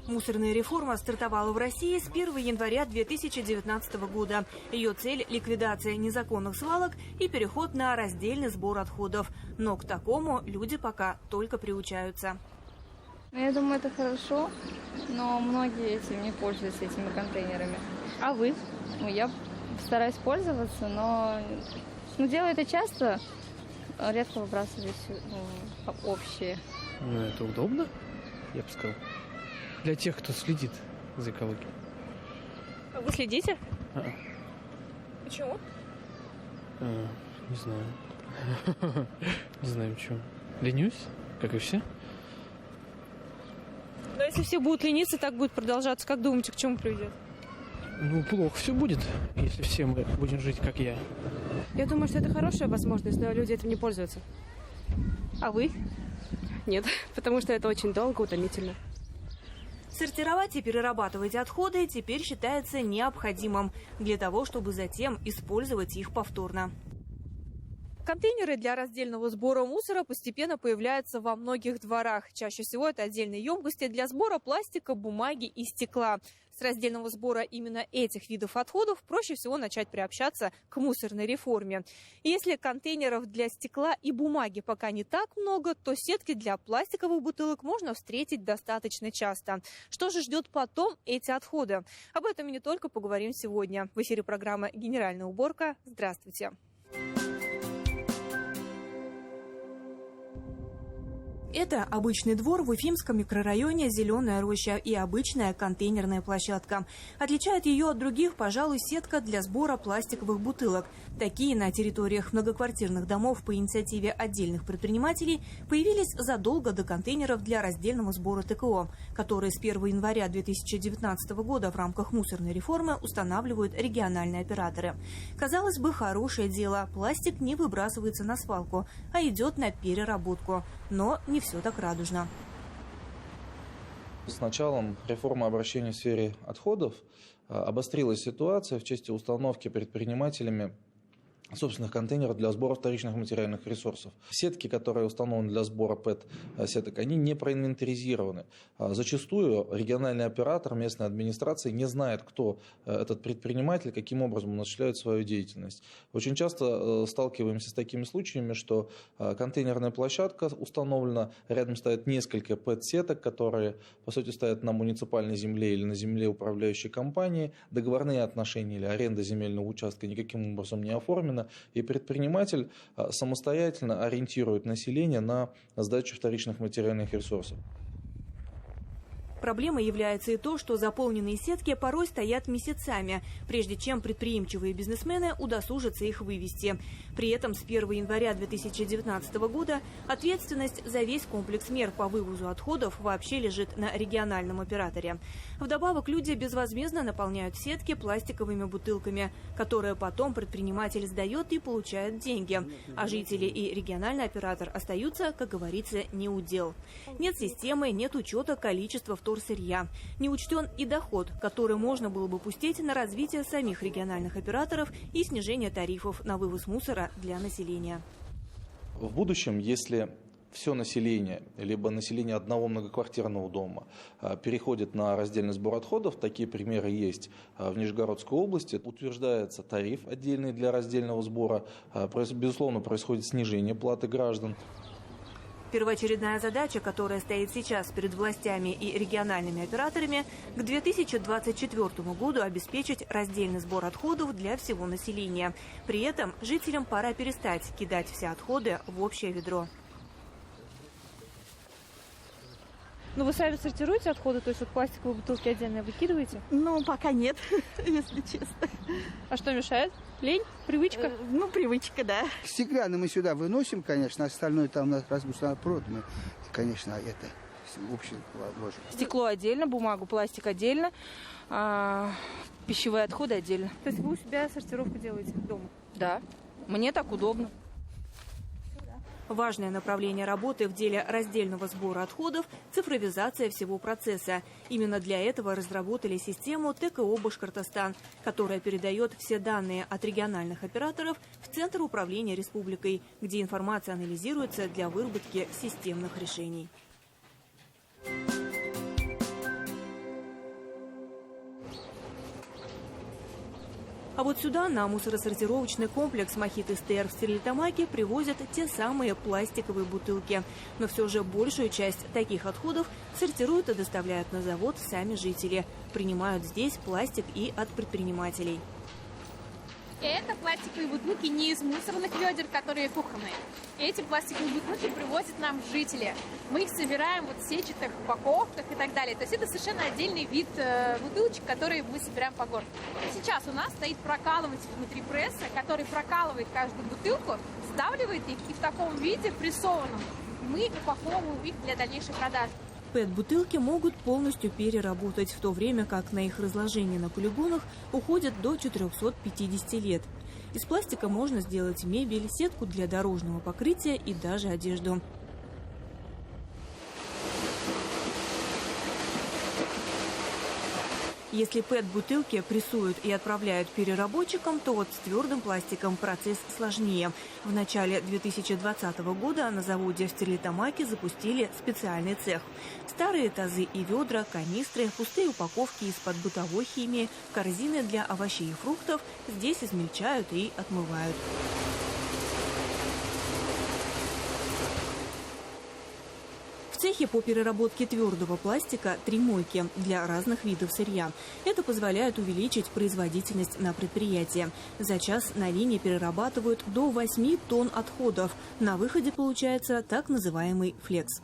Мусорная реформа стартовала в России с 1 января 2019 года. Ее цель – ликвидация незаконных свалок и переход на раздельный сбор отходов. Но к такому люди пока только приучаются. Я думаю, это хорошо, но многие этим не пользуются, этими контейнерами. А вы? Я стараюсь пользоваться, но делаю это часто, редко выбрасываю общие. Это удобно, я бы сказал. Для тех, кто следит за экологией. А вы следите? Почему? Не знаю. Не знаю почему. Ленюсь, как и все. Но если все будут лениться, так будет продолжаться. Как думаете, к чему приведет? Плохо все будет, если все мы будем жить, как я. Я думаю, что это хорошая возможность, но люди этим не пользуются. А вы? Нет, потому что это очень долго, утомительно. Сортировать и перерабатывать отходы теперь считается необходимым для того, чтобы затем использовать их повторно. Контейнеры для раздельного сбора мусора постепенно появляются во многих дворах. Чаще всего это отдельные емкости для сбора пластика, бумаги и стекла. С раздельного сбора именно этих видов отходов проще всего начать приобщаться к мусорной реформе. И если контейнеров для стекла и бумаги пока не так много, то сетки для пластиковых бутылок можно встретить достаточно часто. Что же ждет потом эти отходы? Об этом и не только поговорим сегодня. В эфире программа «Генеральная уборка». Здравствуйте. Это обычный двор в Уфимском микрорайоне «Зеленая роща» и обычная контейнерная площадка. Отличает ее от других, пожалуй, сетка для сбора пластиковых бутылок. Такие на территориях многоквартирных домов по инициативе отдельных предпринимателей появились задолго до контейнеров для раздельного сбора ТКО, которые с 1 января 2019 года в рамках мусорной реформы устанавливают региональные операторы. Казалось бы, хорошее дело. Пластик не выбрасывается на свалку, а идет на переработку. Но не все так радужно. С началом реформы обращения в сфере отходов обострилась ситуация в части установки предпринимателями собственных контейнеров для сбора вторичных материальных ресурсов. Сетки, которые установлены для сбора ПЭТ-сеток, они не проинвентаризированы. Зачастую региональный оператор местной администрации не знает, кто этот предприниматель, каким образом он осуществляет свою деятельность. Очень часто сталкиваемся с такими случаями, что контейнерная площадка установлена, рядом стоят несколько ПЭТ-сеток, которые, по сути, стоят на муниципальной земле или на земле управляющей компании. Договорные отношения или аренда земельного участка никаким образом не оформлена. И предприниматель самостоятельно ориентирует население на сдачу вторичных материальных ресурсов. Проблемой является и то, что заполненные сетки порой стоят месяцами, прежде чем предприимчивые бизнесмены удосужатся их вывести. При этом с 1 января 2019 года ответственность за весь комплекс мер по вывозу отходов вообще лежит на региональном операторе. Вдобавок люди безвозмездно наполняют сетки пластиковыми бутылками, которые потом предприниматель сдает и получает деньги. А жители и региональный оператор остаются, как говорится, не у дел. Нет системы, нет учета количества вторсырья. Не учтен и доход, который можно было бы пустить на развитие самих региональных операторов и снижение тарифов на вывоз мусора для населения. В будущем, если все население, либо население одного многоквартирного дома переходит на раздельный сбор отходов, такие примеры есть в Нижегородской области, утверждается тариф отдельный для раздельного сбора, безусловно, происходит снижение платы граждан. Первоочередная задача, которая стоит сейчас перед властями и региональными операторами, к 2024 году обеспечить раздельный сбор отходов для всего населения. При этом жителям пора перестать кидать все отходы в общее ведро. Ну, вы сами сортируете отходы, то есть вот пластиковые бутылки отдельно выкидываете? Ну, пока нет, если честно. А что мешает? Лень? Привычка? Привычка, да. Стеклянные мы сюда выносим, конечно, остальное там у нас разбросано пруд, мы, конечно, это общее ложим. Стекло отдельно, бумагу, пластик отдельно, пищевые отходы отдельно. То есть вы у себя сортировку делаете дома? Да, мне так удобно. Важное направление работы в деле раздельного сбора отходов – цифровизация всего процесса. Именно для этого разработали систему ТКО «Башкортостан», которая передает все данные от региональных операторов в Центр управления республикой, где информация анализируется для выработки системных решений. А вот сюда, на мусоросортировочный комплекс «Мохито СТР» в Стерлитамаке, привозят те самые пластиковые бутылки. Но все же большую часть таких отходов сортируют и доставляют на завод сами жители. Принимают здесь пластик и от предпринимателей. Это пластиковые бутылки не из мусорных ведер, которые кухонные. Эти пластиковые бутылки привозят нам жители. Мы их собираем вот в сетчатых упаковках и так далее. То есть это совершенно отдельный вид бутылочек, которые мы собираем по городу. Сейчас у нас стоит прокалыватель внутри пресса, который прокалывает каждую бутылку, сдавливает их и в таком виде прессованном мы упаковываем их для дальнейшей продажи. ПЭТ-бутылки могут полностью переработать, в то время как на их разложение на полигонах уходит до 450 лет. Из пластика можно сделать мебель, сетку для дорожного покрытия и даже одежду. Если ПЭТ-бутылки прессуют и отправляют переработчикам, то вот с твердым пластиком процесс сложнее. В начале 2020 года на заводе в Стерлитамаке запустили специальный цех. Старые тазы и ведра, канистры, пустые упаковки из-под бытовой химии, корзины для овощей и фруктов здесь измельчают и отмывают. В цехе по переработке твердого пластика 3 мойки для разных видов сырья. Это позволяет увеличить производительность на предприятии. За час на линии перерабатывают до 8 тонн отходов. На выходе получается так называемый флекс.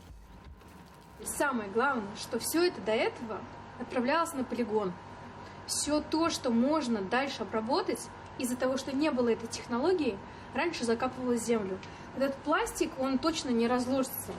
Самое главное, что все это до этого отправлялось на полигон. Все то, что можно дальше обработать, из-за того, что не было этой технологии, раньше закапывалось в землю. Этот пластик, он точно не разложится.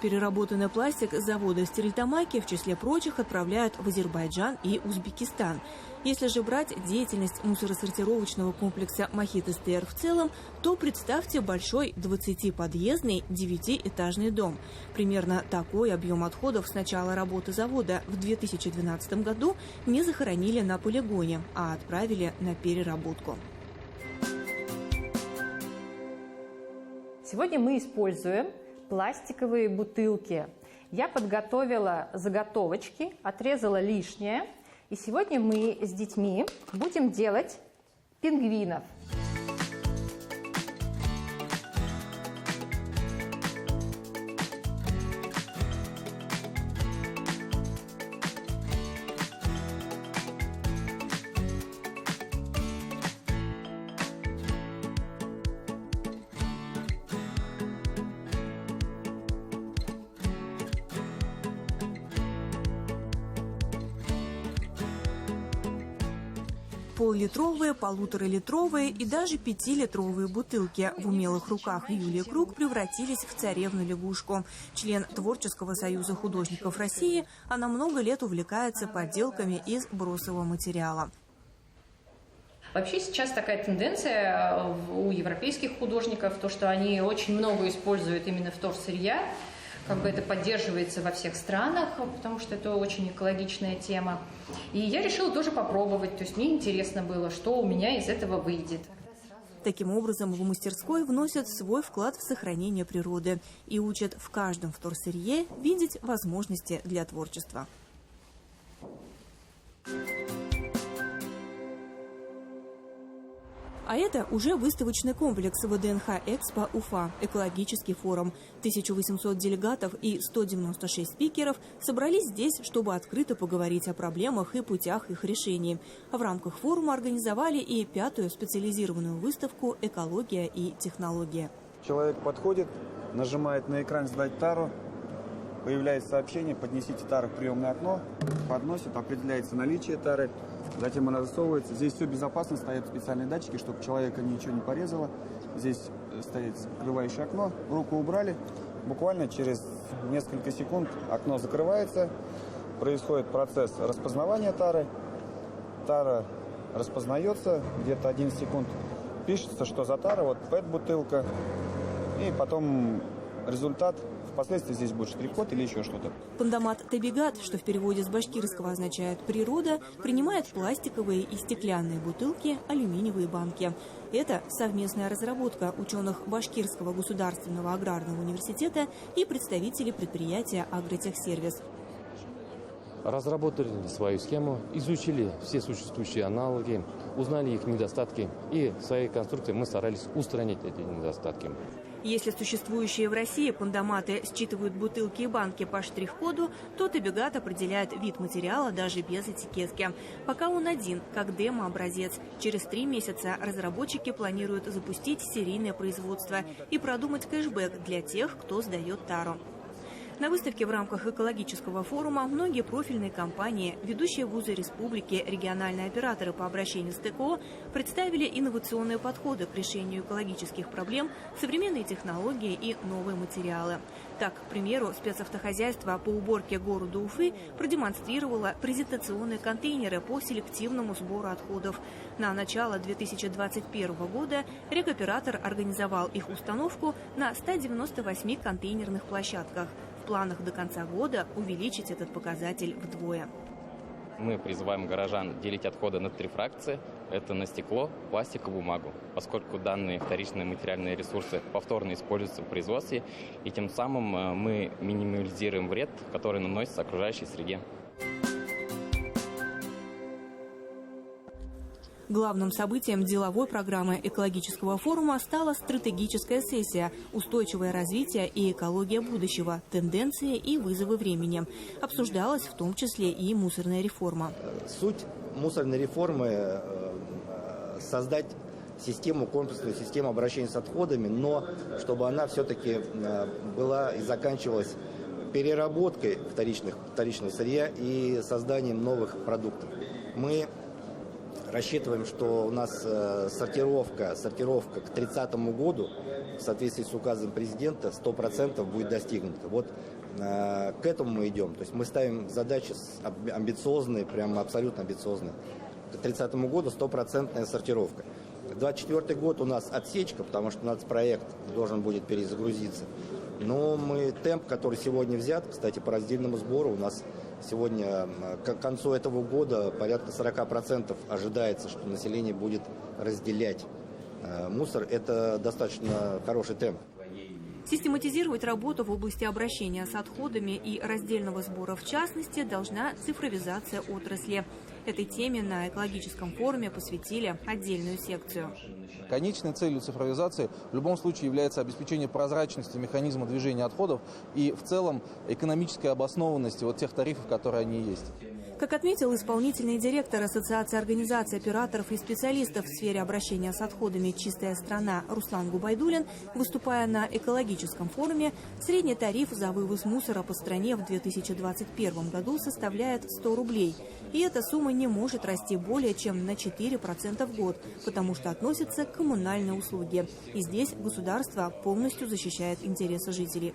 Переработанный пластик с завода в Стерлитамаке, в числе прочих, отправляют в Азербайджан и Узбекистан. Если же брать деятельность мусоросортировочного комплекса «Мохито СТР» в целом, то представьте большой 20-подъездный 9-этажный дом. Примерно такой объем отходов с начала работы завода в 2012 году не захоронили на полигоне, а отправили на переработку. Сегодня мы используем пластиковые бутылки. Я подготовила заготовочки, отрезала лишнее. И сегодня мы с детьми будем делать пингвинов. Пол-литровые, 1,5-литровые и даже 5-литровые бутылки в умелых руках Юлии Круг превратились в царевну-лягушку. Член Творческого союза художников России, она много лет увлекается подделками из бросового материала. Вообще сейчас такая тенденция у европейских художников, то, что они очень много используют именно вторсырья. Как бы это поддерживается во всех странах, потому что это очень экологичная тема. И я решила тоже попробовать. То есть мне интересно было, что у меня из этого выйдет. Таким образом, в мастерской вносят свой вклад в сохранение природы и учат в каждом вторсырье видеть возможности для творчества. А это уже выставочный комплекс ВДНХ «Экспо Уфа», экологический форум. 1800 делегатов и 196 спикеров собрались здесь, чтобы открыто поговорить о проблемах и путях их решений. В рамках форума организовали и 5-ю специализированную выставку «Экология и технология». Человек подходит, нажимает на экран «Сдать тару», появляется сообщение «Поднесите тару в приемное окно», подносит, определяется наличие тары. Затем она засовывается. Здесь все безопасно, стоят специальные датчики, чтобы человека ничего не порезало. Здесь стоит скрывающее окно, руку убрали. Буквально через несколько секунд окно закрывается. Происходит процесс распознавания тары. Тара распознается, где-то 11 секунд пишется, что за тара, вот ПЭТ-бутылка. И потом результат. Впоследствии здесь будет штрих-код или еще что-то. Пандамат Табигат, что в переводе с башкирского означает «природа», принимает пластиковые и стеклянные бутылки, алюминиевые банки. Это совместная разработка ученых Башкирского государственного аграрного университета и представителей предприятия «Агротехсервис». разработали свою схему, изучили все существующие аналоги, узнали их недостатки, и в своей конструкции мы старались устранить эти недостатки. Если существующие в России пандоматы считывают бутылки и банки по штрих-коду, то Табигат определяет вид материала даже без этикетки. Пока он один, как демо-образец. Через 3 месяца разработчики планируют запустить серийное производство и продумать кэшбэк для тех, кто сдает тару. На выставке в рамках экологического форума многие профильные компании, ведущие вузы республики, региональные операторы по обращению с ТКО представили инновационные подходы к решению экологических проблем, современные технологии и новые материалы. Так, к примеру, спецавтохозяйство по уборке города Уфы продемонстрировало презентационные контейнеры по селективному сбору отходов. На начало 2021 года рекоператор организовал их установку на 198 контейнерных площадках. В планах до конца года увеличить этот показатель вдвое. Мы призываем горожан делить отходы на 3 фракции. Это на стекло, пластик и бумагу, поскольку данные вторичные материальные ресурсы повторно используются в производстве, и тем самым мы минимализируем вред, который наносится окружающей среде. Главным событием деловой программы экологического форума стала стратегическая сессия «Устойчивое развитие и экология будущего. Тенденции и вызовы времени». Обсуждалась в том числе и мусорная реформа. Суть мусорной реформы – создать систему, комплексную систему обращения с отходами, но чтобы она все-таки была и заканчивалась переработкой вторичного сырья и созданием новых продуктов. Мы рассчитываем, что у нас сортировка к 30 году в соответствии с указом президента 100% будет достигнута. Вот к этому мы идем. То есть мы ставим задачи амбициозные, прямо абсолютно амбициозные. К 30 году 100% сортировка. 24 год у нас отсечка, потому что нацпроект должен будет перезагрузиться. Но темп, который сегодня взят, кстати, по раздельному сбору у нас сегодня к концу этого года порядка 40% ожидается, что население будет разделять мусор. Это достаточно хороший темп. Систематизировать работу в области обращения с отходами и раздельного сбора в частности должна цифровизация отрасли. Этой теме на экологическом форуме посвятили отдельную секцию. Конечной целью цифровизации в любом случае является обеспечение прозрачности механизма движения отходов и в целом экономической обоснованности тех тарифов, которые они есть. Как отметил исполнительный директор Ассоциации организаций операторов и специалистов в сфере обращения с отходами «Чистая страна» Руслан Губайдуллин, выступая на экологическом форуме, средний тариф за вывоз мусора по стране в 2021 году составляет 100 рублей. И эта сумма не может расти более чем на 4% в год, потому что относится к коммунальной услуге. И здесь государство полностью защищает интересы жителей.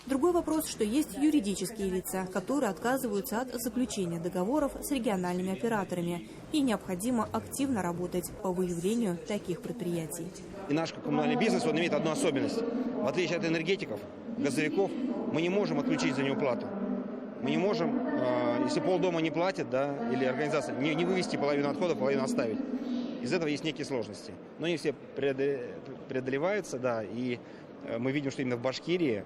Другой вопрос, что есть юридические лица, которые отказываются от заключения договоров с региональными операторами. И необходимо активно работать по выявлению таких предприятий. И наш коммунальный бизнес, он имеет одну особенность. В отличие от энергетиков, газовиков, мы не можем отключить за него плату. Мы не можем, если полдома не платит, или организация, не вывести половину отходов, половину оставить. Из этого есть некие сложности. Но они все преодолеваются, и мы видим, что именно в Башкирии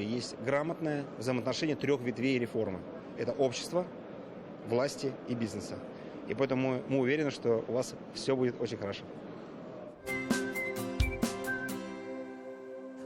есть грамотное взаимоотношение 3 ветвей реформы. Это общество, власти и бизнеса. И поэтому мы уверены, что у вас все будет очень хорошо.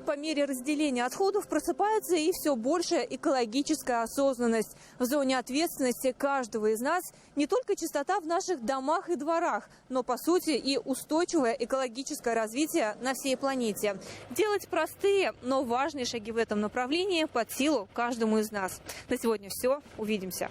По мере разделения отходов просыпается и все большая экологическая осознанность. В зоне ответственности каждого из нас не только чистота в наших домах и дворах, но, по сути, и устойчивое экологическое развитие на всей планете. Делать простые, но важные шаги в этом направлении под силу каждому из нас. На сегодня все. Увидимся.